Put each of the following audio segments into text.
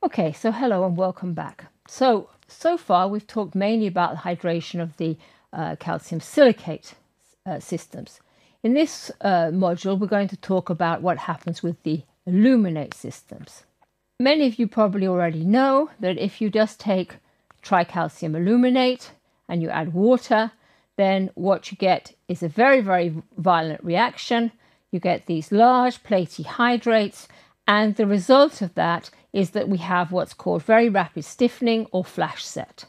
Okay, so hello and welcome back. So far we've talked mainly about the hydration of the calcium silicate systems. In this module, we're going to talk about what happens with the aluminate systems. Many of you probably already know that if you just take tricalcium aluminate and you add water, then what you get is a very, very violent reaction. You get these large platy hydrates, and the result of that is that we have what's called very rapid stiffening or flash set.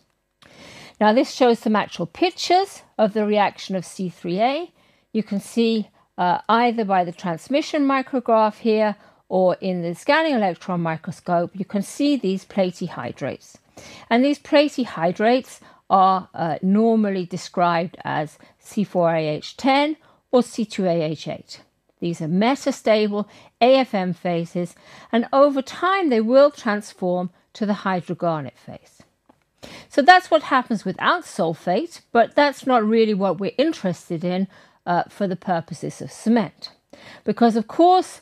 Now this shows some actual pictures of the reaction of C3A. You can see either by the transmission micrograph here or in the scanning electron microscope, you can see these platy hydrates. And these platy hydrates are normally described as C4AH10 or C2AH8. These are metastable AFM phases, and over time they will transform to the hydrogarnet phase. So that's what happens without sulfate, but that's not really what we're interested in for the purposes of cement. Because of course,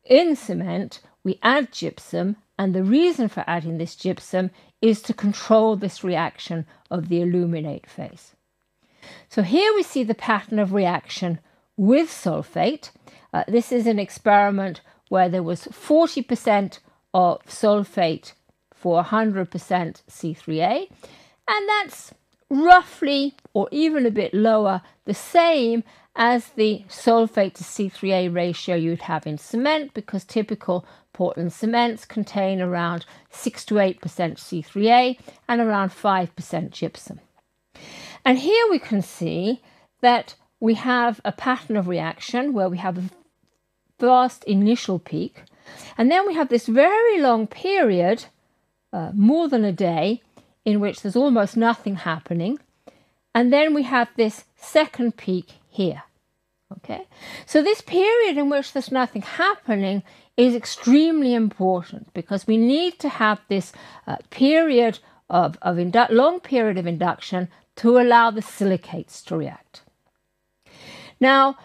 in cement, we add gypsum, and the reason for adding this gypsum is to control this reaction of the aluminate phase. So here we see the pattern of reaction with sulfate. This is an experiment where there was 40% of sulfate for 100% C3A, and that's roughly, or even a bit lower, the same as the sulfate to C3A ratio you'd have in cement, because typical Portland cements contain around 6 to 8% C3A and around 5% gypsum. And here we can see that we have a pattern of reaction where we have a vast initial peak, and then we have this very long period, more than a day, in which there's almost nothing happening, and then we have this second peak here. Okay, so this period in which there's nothing happening is extremely important, because we need to have this period of long period of induction to allow the silicates to react. Now,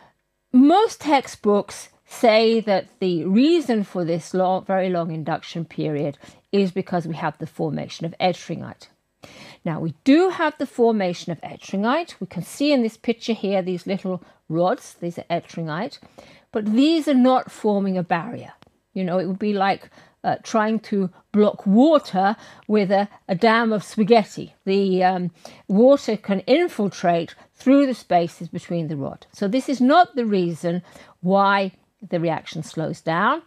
most textbooks say that the reason for this very long induction period is because we have the formation of ettringite. Now, we do have the formation of ettringite. We can see in this picture here these little rods. These are ettringite, but these are not forming a barrier. You know, it would be like trying to block water with a dam of spaghetti. The water can infiltrate through the spaces between the rod. So this is not the reason why the reaction slows down.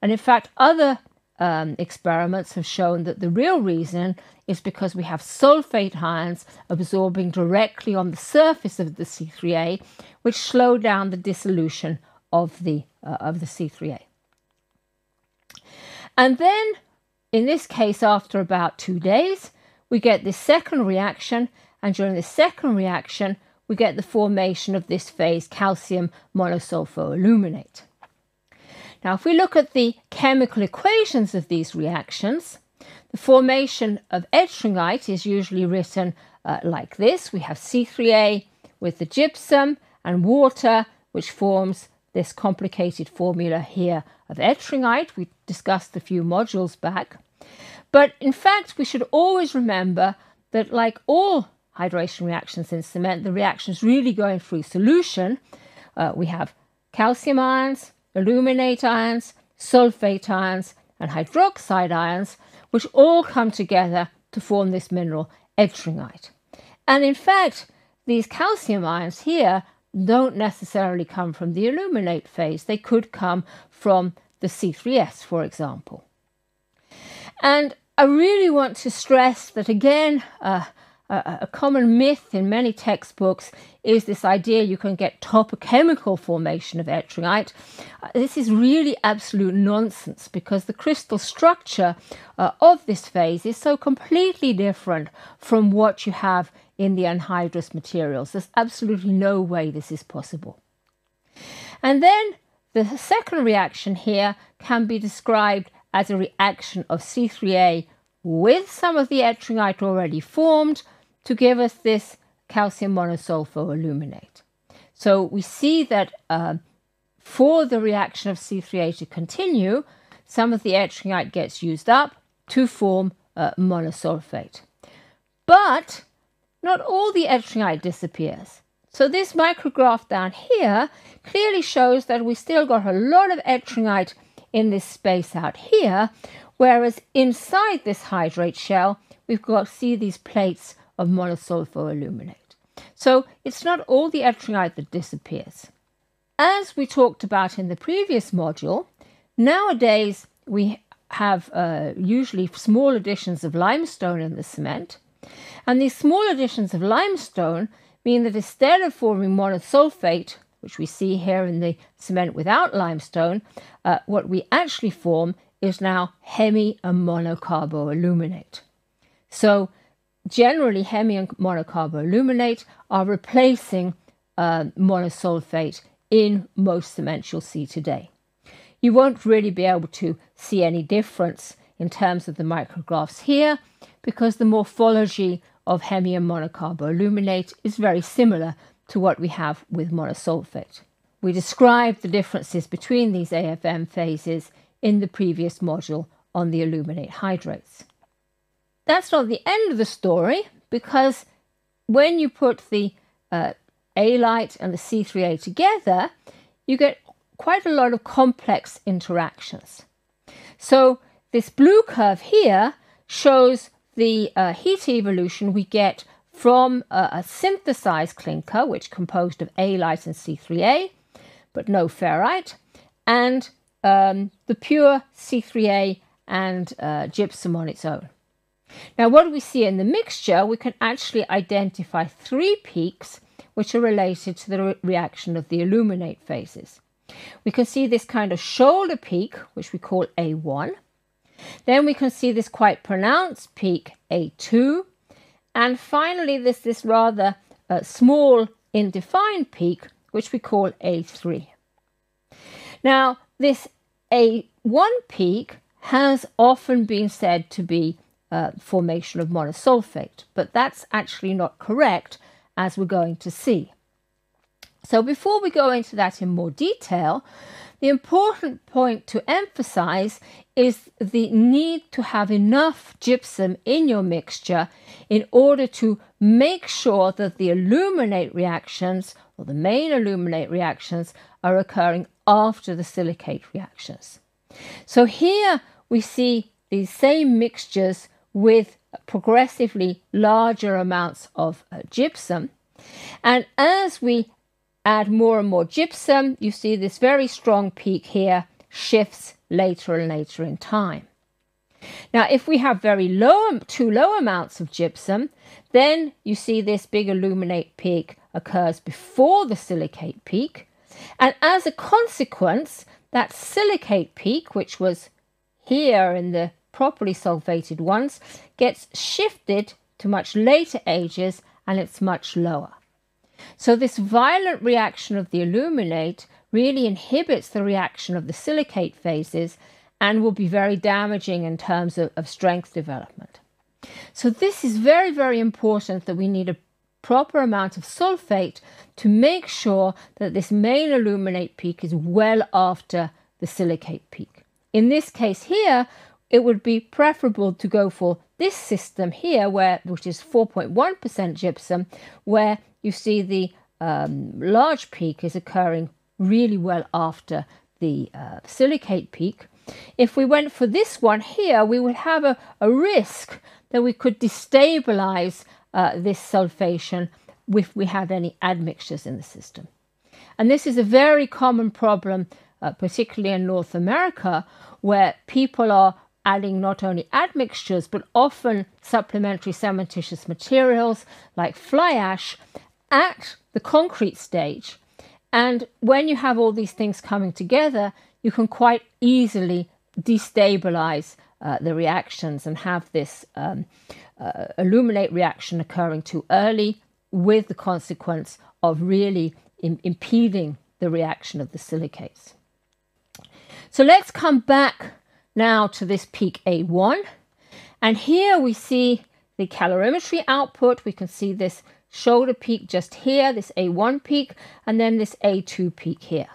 And in fact, other experiments have shown that the real reason is because we have sulfate ions absorbing directly on the surface of the C3A, which slow down the dissolution of the C3A. And then, in this case, after about 2 days, we get this second reaction, and during the second reaction, we get the formation of this phase, calcium monosulfoaluminate. Now, if we look at the chemical equations of these reactions, the formation of ettringite is usually written like this. We have C3A with the gypsum and water, which forms this complicated formula here of ettringite. We discussed a few modules back. But in fact, we should always remember that, like all hydration reactions in cement, the reaction is really going through solution. We have calcium ions, aluminate ions, sulfate ions, and hydroxide ions, which all come together to form this mineral ettringite. And in fact, these calcium ions here don't necessarily come from the aluminate phase. They could come from the C3S, for example. And I really want to stress that, again, a common myth in many textbooks is this idea you can get topochemical formation of ettringite. This is really absolute nonsense, because the crystal structure of this phase is so completely different from what you have in the anhydrous materials. There's absolutely no way this is possible. And then the second reaction here can be described as a reaction of C3A with some of the ettringite already formed to give us this calcium monosulfoaluminate. So we see that for the reaction of C3A to continue, some of the ettringite gets used up, to form monosulfate. But not all the ettringite disappears. So this micrograph down here clearly shows that we still got a lot of ettringite in this space out here, whereas inside this hydrate shell, we've got, see these plates of monosulfoaluminate. So it's not all the ettringite that disappears. As we talked about in the previous module, nowadays we have usually small additions of limestone in the cement, and these small additions of limestone mean that instead of forming monosulfate, which we see here in the cement without limestone, what we actually form is now hemi and monocarboaluminate. So generally hemi and monocarboaluminate are replacing monosulfate in most cements you'll see today. You won't really be able to see any difference in terms of the micrographs here because the morphology of hemi and monocarboaluminate is very similar to what we have with monosulfate. We described the differences between these AFM phases in the previous module on the aluminate hydrates. That's not the end of the story, because when you put the alite and the C3A together, you get quite a lot of complex interactions. So this blue curve here shows the heat evolution we get from a synthesized clinker, which composed of alite and C3A, but no ferrite, and the pure C3A and gypsum on its own. Now, what do we see in the mixture? We can actually identify 3 peaks which are related to the reaction of the aluminate phases. We can see this kind of shoulder peak, which we call A1. Then we can see this quite pronounced peak, A2. And finally, there's this rather small, indefined peak, which we call A3. Now, this A1 peak has often been said to be formation of monosulfate, but that's actually not correct, as we're going to see. So before we go into that in more detail, the important point to emphasize is the need to have enough gypsum in your mixture in order to make sure that the aluminate reactions, or the main aluminate reactions, are occurring after the silicate reactions. So here we see these same mixtures with progressively larger amounts of gypsum. And as we add more and more gypsum, you see this very strong peak here shifts later and later in time. Now, if we have too low amounts of gypsum, then you see this big aluminate peak occurs before the silicate peak. And as a consequence, that silicate peak, which was here in the properly sulfated ones, gets shifted to much later ages and it's much lower. So this violent reaction of the aluminate really inhibits the reaction of the silicate phases and will be very damaging in terms of strength development. So this is very, very important, that we need a proper amount of sulfate to make sure that this main aluminate peak is well after the silicate peak. In this case here, it would be preferable to go for this system here, which is 4.1% gypsum, where you see the large peak is occurring really well after the silicate peak. If we went for this one here, we would have a risk that we could destabilize this sulfation if we had any admixtures in the system. And this is a very common problem, particularly in North America, where people are adding not only admixtures, but often supplementary cementitious materials like fly ash at the concrete stage. And when you have all these things coming together, you can quite easily destabilize the reactions and have this aluminate reaction occurring too early, with the consequence of really impeding the reaction of the silicates. So let's come back now to this peak A1. And here we see the calorimetry output. We can see this shoulder peak just here, this A1 peak, and then this A2 peak here.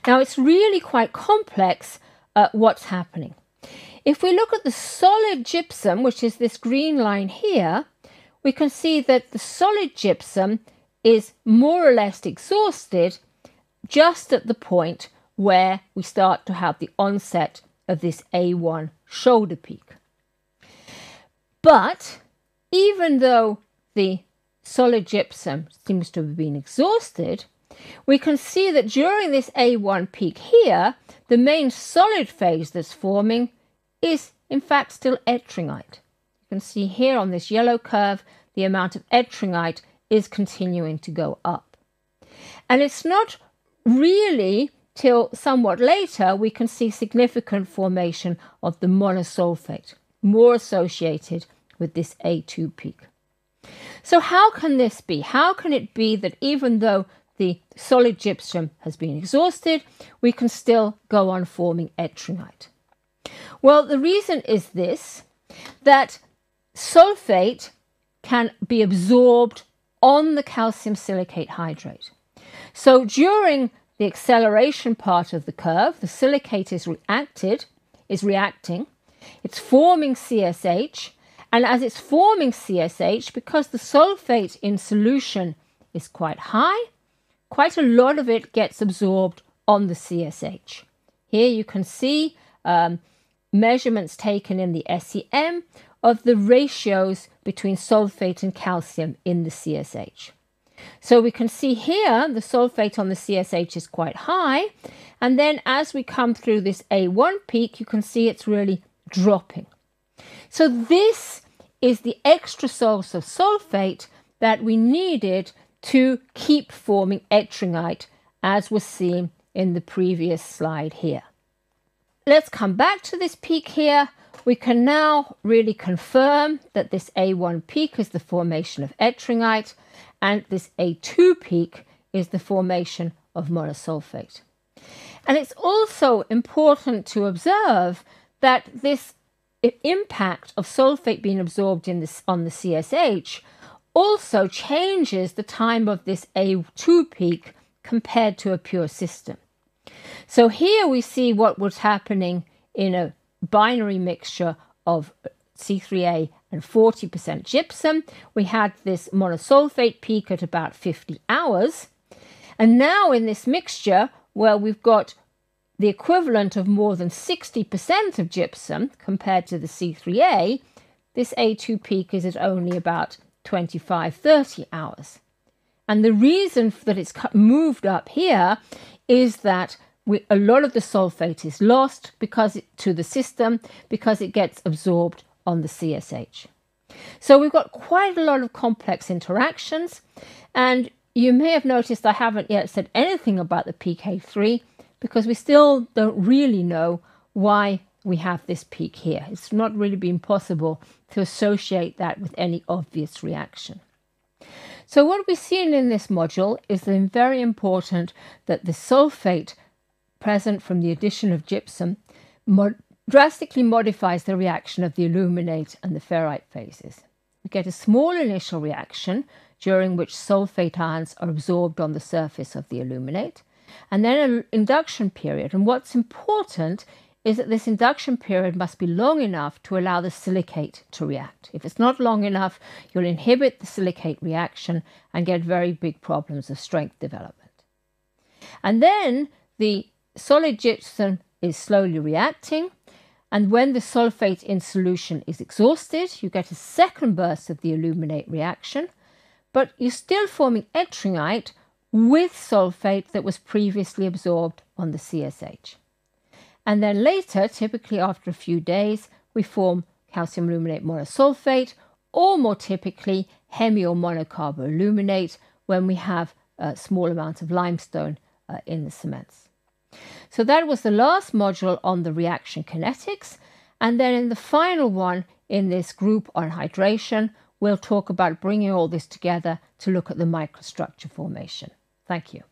Now it's really quite complex what's happening. If we look at the solid gypsum, which is this green line here, we can see that the solid gypsum is more or less exhausted just at the point where we start to have the onset of this A1 shoulder peak. But even though the solid gypsum seems to have been exhausted, we can see that during this A1 peak here, the main solid phase that's forming is in fact still ettringite. You can see here on this yellow curve, the amount of ettringite is continuing to go up. And it's not really till somewhat later we can see significant formation of the monosulfate, more associated with this A2 peak. So how can this be? How can it be that even though the solid gypsum has been exhausted, we can still go on forming ettringite? Well, the reason is this, that sulfate can be absorbed on the calcium silicate hydrate. So during the acceleration part of the curve, the silicate is reacting, it's forming CSH, and as it's forming CSH, because the sulfate in solution is quite high, quite a lot of it gets absorbed on the CSH. Here you can see measurements taken in the SEM of the ratios between sulfate and calcium in the CSH. So we can see here the sulfate on the CSH is quite high, and then as we come through this A1 peak, you can see it's really dropping. So this is the extra source of sulfate that we needed to keep forming ettringite, as was seen in the previous slide here. Let's come back to this peak here. We can now really confirm that this A1 peak is the formation of ettringite, and this A2 peak is the formation of monosulfate. And it's also important to observe that this impact of sulfate being absorbed on the CSH also changes the time of this A2 peak compared to a pure system. So here we see what was happening in a binary mixture of C3A and 40% gypsum. We had this monosulfate peak at about 50 hours. And now in this mixture, where we've got the equivalent of more than 60% of gypsum compared to the C3A, this A2 peak is at only about 25-30 hours. And the reason that it's moved up here is that a lot of the sulfate is lost to the system because it gets absorbed on the CSH. So we've got quite a lot of complex interactions, and you may have noticed I haven't yet said anything about the pK3 because we still don't really know why we have this peak here. It's not really been possible to associate that with any obvious reaction. So what we've seen in this module is then very important that the sulfate present from the addition of gypsum drastically modifies the reaction of the aluminate and the ferrite phases. We get a small initial reaction during which sulfate ions are absorbed on the surface of the aluminate, and then an induction period. And what's important is that this induction period must be long enough to allow the silicate to react. If it's not long enough, you'll inhibit the silicate reaction and get very big problems of strength development. And then the solid gypsum is slowly reacting, and when the sulfate in solution is exhausted, you get a second burst of the aluminate reaction, but you're still forming ettringite with sulfate that was previously absorbed on the CSH. And then later, typically after a few days, we form calcium aluminate monosulfate, or more typically hemi or monocarboaluminate when we have a small amount of limestone in the cements. So that was the last module on the reaction kinetics, and then in the final one in this group on hydration, we'll talk about bringing all this together to look at the microstructure formation. Thank you.